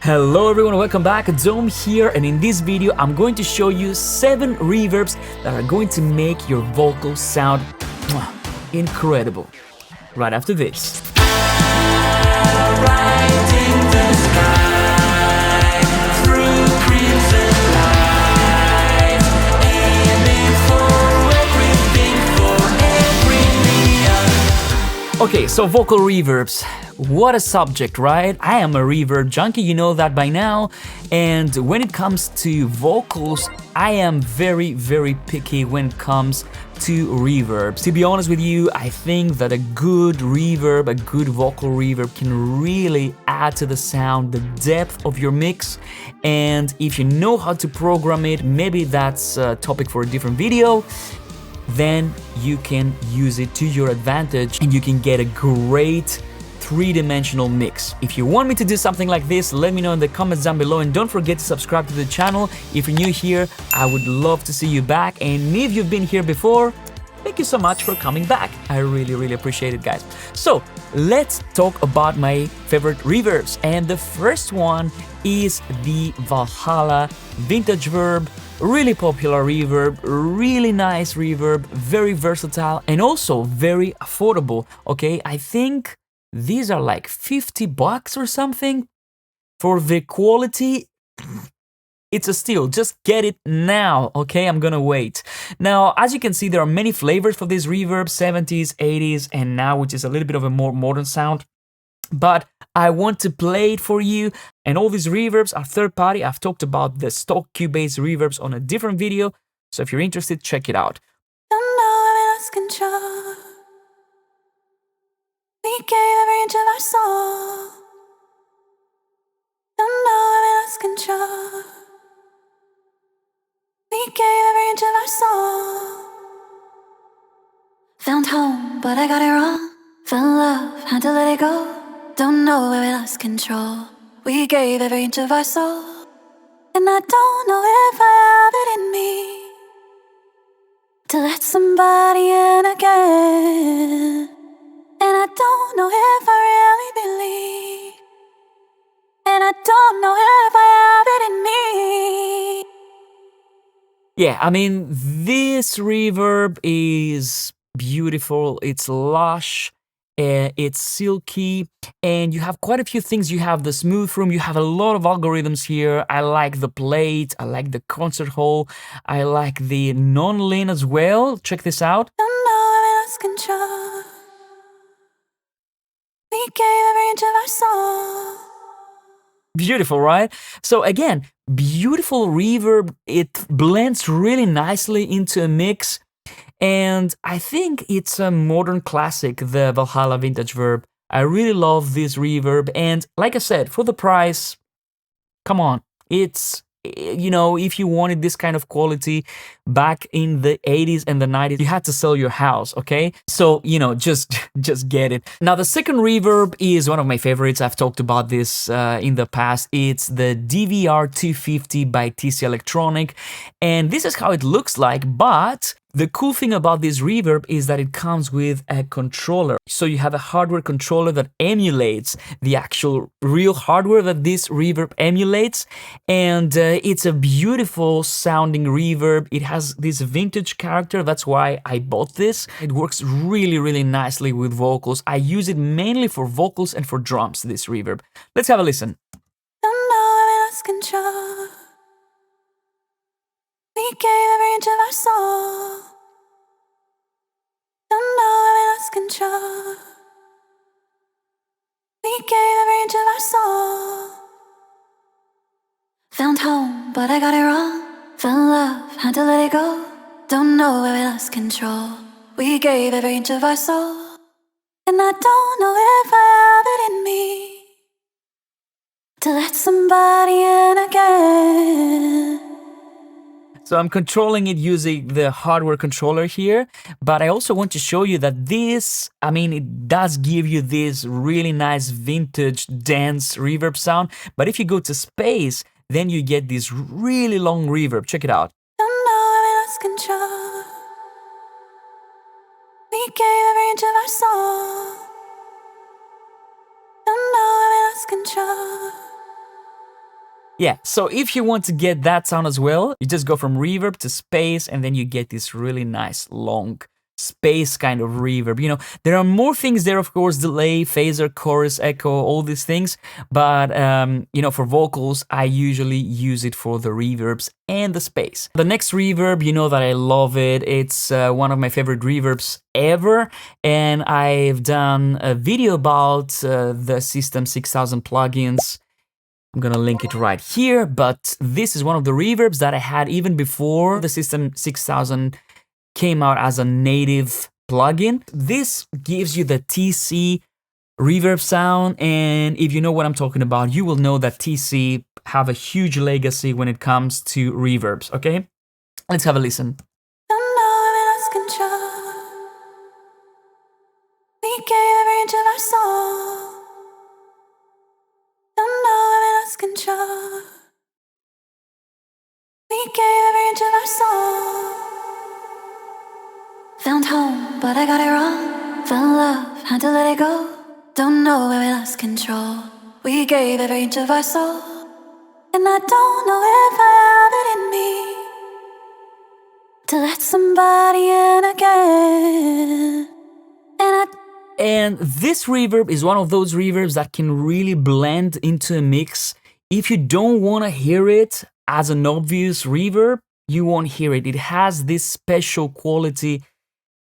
Hello everyone, welcome back. Dome here, and in this video I'm going to show you 7 reverbs that are going to make your vocals sound incredible. Right after this. Okay, so vocal reverbs. What a subject, right? I am a reverb junkie, you know that by now. And when it comes to vocals, I am very, very picky when it comes to reverbs. To be honest with you, I think that a good reverb, a good vocal reverb can really add to the sound, the depth of your mix. And if you know how to program it, maybe that's a topic for a different video, then you can use it to your advantage and you can get a great three-dimensional mix. If you want me to do something like this, let me know in the comments down below, and don't forget to subscribe to the channel. If you're new here, I would love to see you back, and if you've been here before, thank you so much for coming back. I really appreciate it, guys. So let's talk about my favorite reverbs, and the first one is the Valhalla vintage verb. Really popular reverb, really nice reverb, very versatile and also very affordable. Okay, I think these are like 50 bucks or something. For the quality, it's a steal. Just get it now, okay? I'm gonna wait. Now, as you can see, there are many flavors for this reverb, 70s, 80s, and now, which is a little bit of a more modern sound. But I want to play it for you, and all these reverbs are third party. I've talked about the stock Cubase reverbs on a different video, so if you're interested, check it out. Don't know we lost control. We gave every inch of our soul. Don't know we lost control. We gave every inch of our soul. Found home, but I got it wrong. Found love, had to let it go. Don't know where we lost control. We gave every inch of our soul. And I don't know if I have it in me to let somebody in again. And I don't know if I really believe. And I don't know if I have it in me. Yeah, I mean, this reverb is beautiful, it's lush, it's silky, and you have quite a few things. You have the smooth room, you have a lot of algorithms here. I like the plate, I like the concert hall, I like the non-lin as well. Check this out. Don't know we lost control. We gave every inch of our soul. Beautiful, right? So again, beautiful reverb. It blends really nicely into a mix. And I think it's a modern classic, the Valhalla vintage verb. I really love this reverb. And like I said, for the price, come on, it's, you know, if you wanted this kind of quality back in the 80s and the 90s, you had to sell your house, okay? So, you know, just get it. Now, the second reverb is one of my favorites. I've talked about this in the past. It's the DVR 250 by TC Electronic. And this is how it looks like, but the cool thing about this reverb is that it comes with a controller. So you have a hardware controller that emulates the actual real hardware that this reverb emulates. And it's a beautiful sounding reverb. It has this vintage character. That's why I bought this. It works really nicely with vocals. I use it mainly for vocals and for drums, this reverb. Let's have a listen. Don't know we lost control. We gave every inch of our soul. Don't know we lost control. We gave every inch of our soul. Found home, but I got it wrong. Found love, had to let it go. Don't know where we lost control. We gave every inch of our soul. And I don't know if I have it in me to let somebody in again. So I'm controlling it using the hardware controller here, but I also want to show you that this, I mean, it does give you this really nice vintage dance reverb sound, but if you go to space, then you get this really long reverb. Check it out. Don't know we lost control. We gave every inch of our soul. Don't know we lost control. Yeah, so if you want to get that sound as well, you just go from reverb to space, and then you get this really nice long space kind of reverb. You know, there are more things there, of course, delay, phaser, chorus, echo, all these things. But, you know, for vocals, I usually use it for the reverbs and the space. The next reverb, you know that I love it. It's one of my favorite reverbs ever. And I've done a video about the System 6000 plugins. I'm gonna link it right here, but this is one of the reverbs that I had even before the System 6000 came out as a native plugin. This gives you the TC reverb sound, and if you know what I'm talking about, you will know that TC have a huge legacy when it comes to reverbs, okay? Let's have a listen. Don't know we lost control. We gave every inch of our soul. Don't know we lost control. We gave every inch of our soul. Found home, but I got it wrong. Found love, had to let it go. Don't know where we lost control. We gave every inch of our soul. And I don't know if I have it in me to let somebody in again. And this reverb is one of those reverbs that can really blend into a mix. If you don't want to hear it as an obvious reverb, you won't hear it. It has this special quality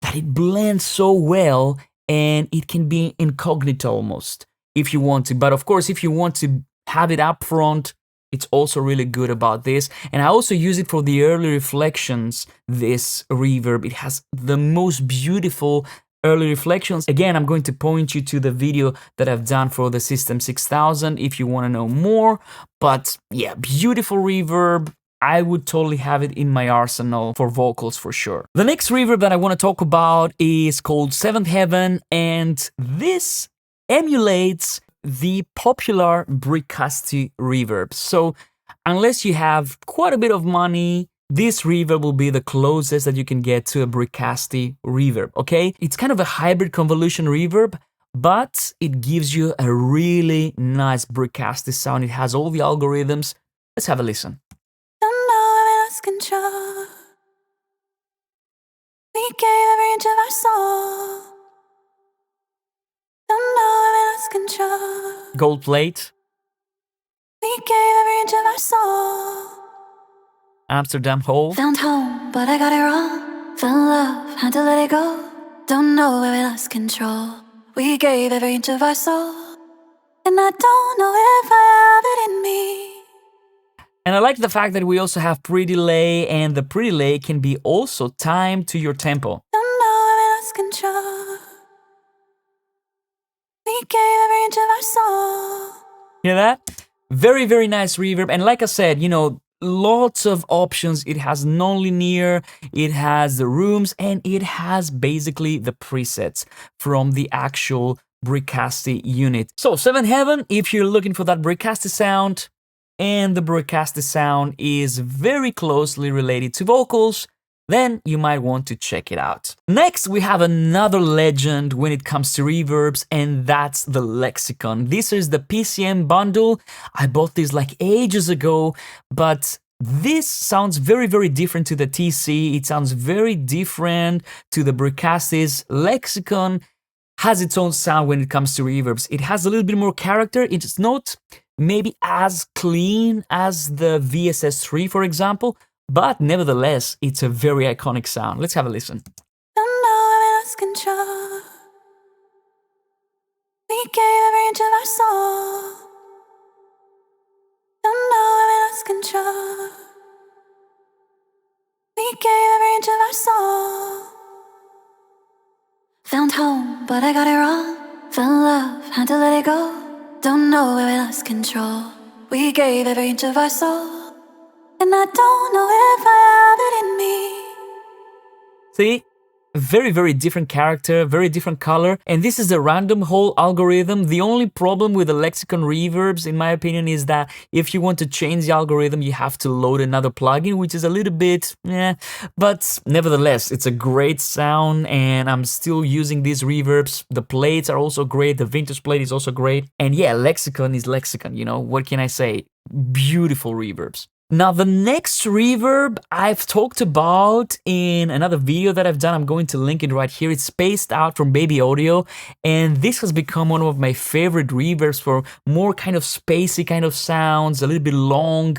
that it blends so well, and it can be incognito almost if you want to. But of course, if you want to have it up front, it's also really good about this. And I also use it for the early reflections, this reverb. It has the most beautiful early reflections. Again, I'm going to point you to the video that I've done for the System 6000 if you want to know more. But yeah, beautiful reverb. I would totally have it in my arsenal for vocals for sure. The next reverb that I want to talk about is called Seventh Heaven, and this emulates the popular Bricasti reverb. So unless you have quite a bit of money, this reverb will be the closest that you can get to a Bricasti reverb, okay? It's kind of a hybrid convolution reverb, but it gives you a really nice Bricasti sound. It has all the algorithms. Let's have a listen. Control. We gave every inch of our soul. Don't know we lost control. Gold plate. We gave every inch of our soul. Amsterdam Hole. Found home, but I got it wrong. Found love, had to let it go. Don't know where we lost control. We gave every inch of our soul. And I don't know if I have it in me. And I like the fact that we also have pre-delay, and the pre-delay can be also timed to your tempo. Don't know where we lost control. We gave every inch of our soul. Hear that? Very, very nice reverb. And like I said, you know, lots of options. It has non-linear, it has the rooms, and it has basically the presets from the actual Bricasti unit. So, Seventh Heaven, if you're looking for that Bricasti sound, and the Bricasti sound is very closely related to vocals, then you might want to check it out. Next, we have another legend when it comes to reverbs, and that's the Lexicon. This is the PCM bundle. I bought this like ages ago, but this sounds very, very different to the TC. It sounds very different to the Bricasti's. Lexicon has its own sound when it comes to reverbs. It has a little bit more character. It's not maybe as clean as the VSS3, for example, but nevertheless, it's a very iconic sound. Let's have a listen. Don't know we lost control. We gave every inch of our soul. Don't know we lost control. We gave every inch of our soul. Found home, but I got it wrong. Found love, had to let it go. Don't know where we lost control. We gave every inch of our soul. And I don't know if I have it in me. See? Very, very different character, very different color. And this is a random hole algorithm. The only problem with the Lexicon reverbs, in my opinion, is that if you want to change the algorithm, you have to load another plugin, which is a little bit, but nevertheless, it's a great sound, and I'm still using these reverbs. The plates are also great. The vintage plate is also great. And yeah, Lexicon is Lexicon, you know, what can I say? beautiful reverbs. Now the next reverb I've talked about in another video that I've done. I'm going to link it right here. It's Spaced Out from Baby Audio, and this has become one of my favorite reverbs for more kind of spacey kind of sounds, a little bit long,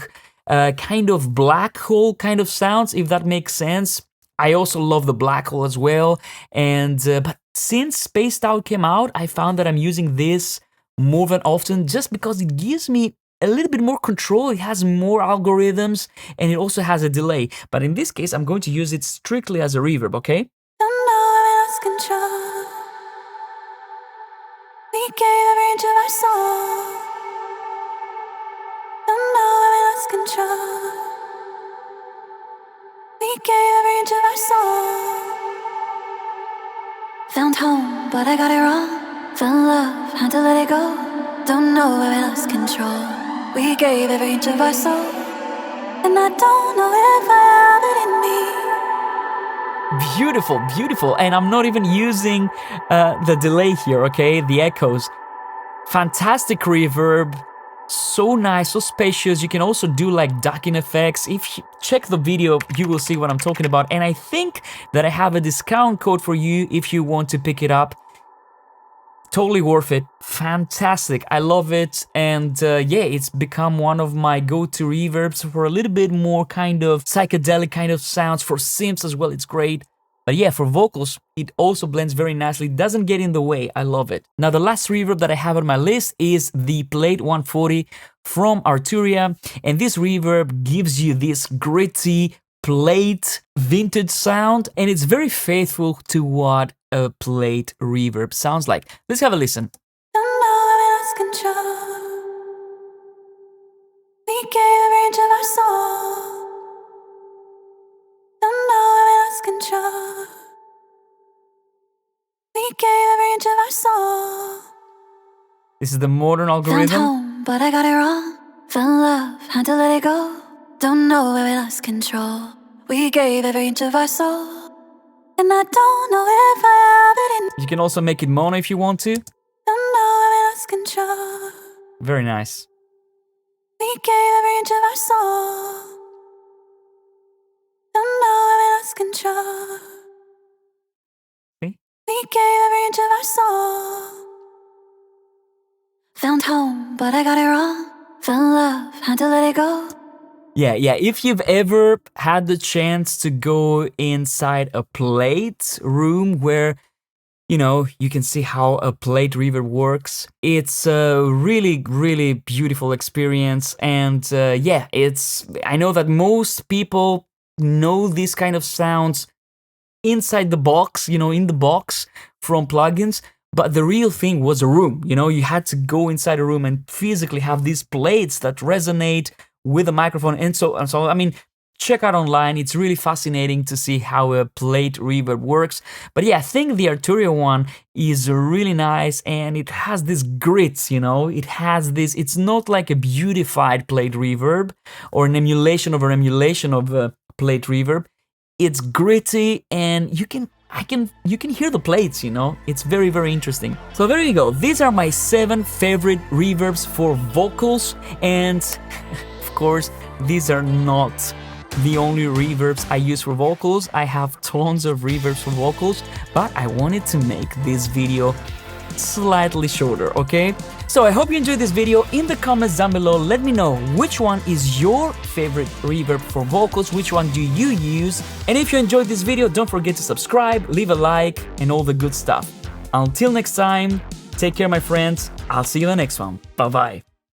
kind of black hole kind of sounds, if that makes sense. I also love the black hole as well, and but since Spaced Out came out, I found that I'm using this more than often just because it gives me a little bit more control. It has more algorithms, and it also has a delay. But in this case, I'm going to use it strictly as a reverb, okay? Don't know where we lost control. We gave every inch of our soul. Don't know where we lost control. We gave every inch of our soul. Found home, but I got it wrong. Found love, had to let it go. Don't know where we lost control. We gave every inch of our soul, and I don't know if I have it in me. Beautiful, beautiful. And I'm not even using the delay here, okay? The echoes. Fantastic reverb. So nice, so spacious. You can also do like ducking effects. If you check the video, you will see what I'm talking about. And I think that I have a discount code for you if you want to pick it up. Totally worth it. Fantastic. I love it. And yeah, it's become one of my go-to reverbs for a little bit more kind of psychedelic kind of sounds. For synths as well, it's great. But yeah, for vocals, it also blends very nicely. It doesn't get in the way. I love it. Now, the last reverb that I have on my list is the Plate 140 from Arturia. And this reverb gives you this gritty plate vintage sound, and it's very faithful to what a plate reverb sounds like. Let's have a listen. Don't know where we lost control. We gave every inch of our soul. Don't know where we lost control. We gave every inch of our soul. This is the modern algorithm. Found home, but I got it wrong. Found love, had to let it go. Don't know where we lost control. We gave every inch of our soul, and I don't know if I have it in. You can also make it mono if you want to. Don't know where we lost control. Very nice. We gave every inch of our soul. Don't know where we lost control. See? We gave every inch of our soul. Found home, but I got it wrong. Found love, had to let it go. Yeah, if you've ever had the chance to go inside a plate room where, you know, you can see how a plate reverb works, it's a really, really beautiful experience. And yeah, I know that most people know these kind of sounds inside the box, you know, in the box from plugins. But the real thing was a room, you know, you had to go inside a room and physically have these plates that resonate with a microphone and so. I mean, check out online. It's really fascinating to see how a plate reverb works. But yeah, I think the Arturia one is really nice, and it has this grit, you know, it has this, it's not like a beautified plate reverb or an emulation of a plate reverb. It's gritty, and you can hear the plates, you know. It's very, very interesting. So there you go. These are my 7 favorite reverbs for vocals, and of course, these are not the only reverbs I use for vocals. I have tons of reverbs for vocals, but I wanted to make this video slightly shorter, okay? So I hope you enjoyed this video. In the comments down below, let me know which one is your favorite reverb for vocals, which one do you use? And if you enjoyed this video, don't forget to subscribe, leave a like, and all the good stuff. Until next time, take care, my friends. I'll see you in the next one. Bye-bye.